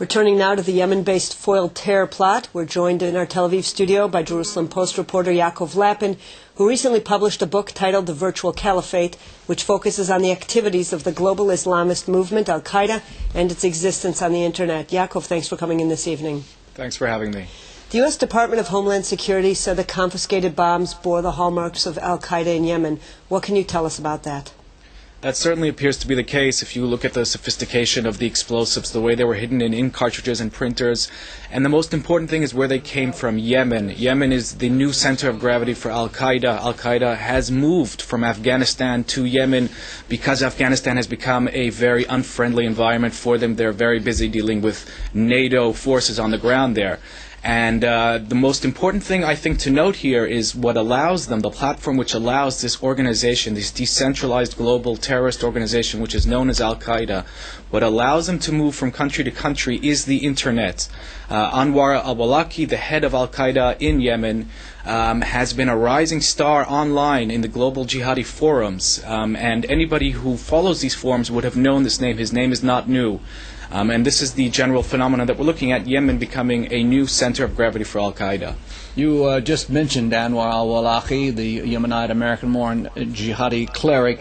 Returning now to the Yemen-based foiled terror plot, we're joined in our Tel Aviv studio by Jerusalem Post reporter Yaakov Lapin, who recently published a book titled The Virtual Caliphate, which focuses on the activities of the global Islamist movement, Al-Qaeda, and its existence on the Internet. Yaakov, thanks for coming in this evening. Thanks for having me. The U.S. Department of Homeland Security said the confiscated bombs bore the hallmarks of Al-Qaeda in Yemen. What can you tell us about that? That certainly appears to be the case if you look at the sophistication of the explosives, the way they were hidden in ink cartridges and printers. And the most important thing is where they came from, Yemen. Yemen is the new center of gravity for Al-Qaeda. Al-Qaeda has moved from Afghanistan to Yemen because Afghanistan has become a very unfriendly environment for them. They're very busy dealing with NATO forces on the ground there. And the most important thing, I think, to note here is what allows them, the platform which allows this organization, this decentralized global terrorist organization, which is known as Al-Qaeda, what allows them to move from country to country is the Internet. Anwar al-Awlaki, the head of Al-Qaeda in Yemen, has been a rising star online in the global jihadi forums. And anybody who follows these forums would have known this name. His name is not new. And this is the general phenomenon that we're looking at, Yemen becoming a new center of gravity for Al-Qaeda. You just mentioned Anwar al-Awlaki, the Yemenite American-born jihadi cleric.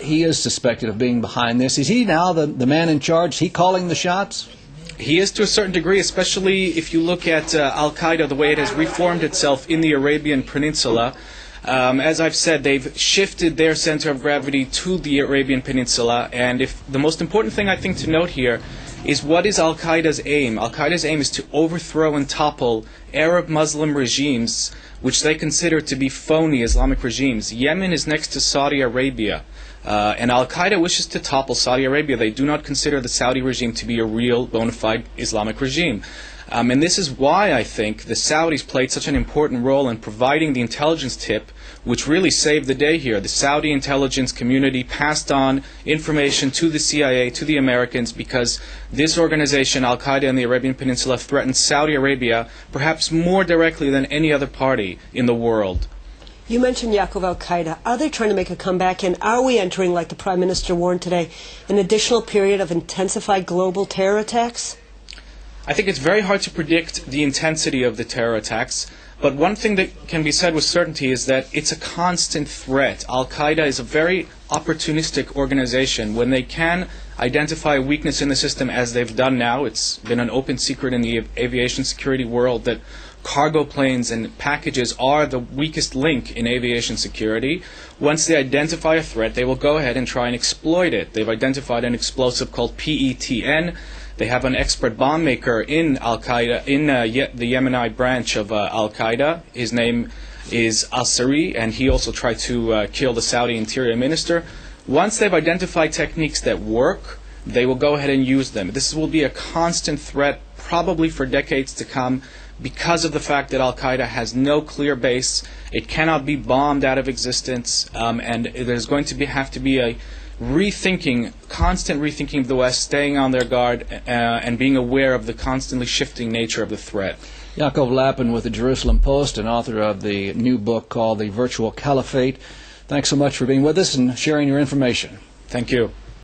He is suspected of being behind this. Is he now the man in charge? Is he calling the shots? He is to a certain degree, especially if you look at Al-Qaeda, the way it has reformed itself in the Arabian Peninsula. As I've said, they've shifted their center of gravity to the Arabian Peninsula, and the most important thing I think to note here is what is Al-Qaeda's aim? Al-Qaeda's aim is to overthrow and topple Arab Muslim regimes, which they consider to be phony Islamic regimes. Yemen is next to Saudi Arabia, and Al-Qaeda wishes to topple Saudi Arabia. They do not consider the Saudi regime to be a real, bona fide Islamic regime. And this is why I think the Saudis played such an important role in providing the intelligence tip, which really saved the day here. The Saudi intelligence community passed on information to the CIA, to the Americans, because this organization, Al-Qaeda in the Arabian Peninsula, threatens Saudi Arabia perhaps more directly than any other party in the world. You mentioned Yaakov Al-Qaeda. Are they trying to make a comeback, and are we entering, like the Prime Minister warned today, an additional period of intensified global terror attacks? I think it's very hard to predict the intensity of the terror attacks, but one thing that can be said with certainty is that it's a constant threat. Al-Qaeda is a very opportunistic organization. When they can identify a weakness in the system, as they've done now, it's been an open secret in the aviation security world that cargo planes and packages are the weakest link in aviation security. Once they identify a threat, they will go ahead and try and exploit it. They've identified an explosive called PETN. They have an expert bomb maker in Al-Qaeda, in the Yemenite branch of Al-Qaeda. His name is Asari, and he also tried to kill the Saudi Interior Minister. Once they've identified techniques that work, they will go ahead and use them. This will be a constant threat, probably for decades to come, because of the fact that Al-Qaeda has no clear base. It cannot be bombed out of existence, and there's going to have to be a constant rethinking of the West, staying on their guard, and being aware of the constantly shifting nature of the threat. Yaakov Lapin with the Jerusalem Post and author of the new book called The Virtual Caliphate. Thanks so much for being with us and sharing your information. Thank you.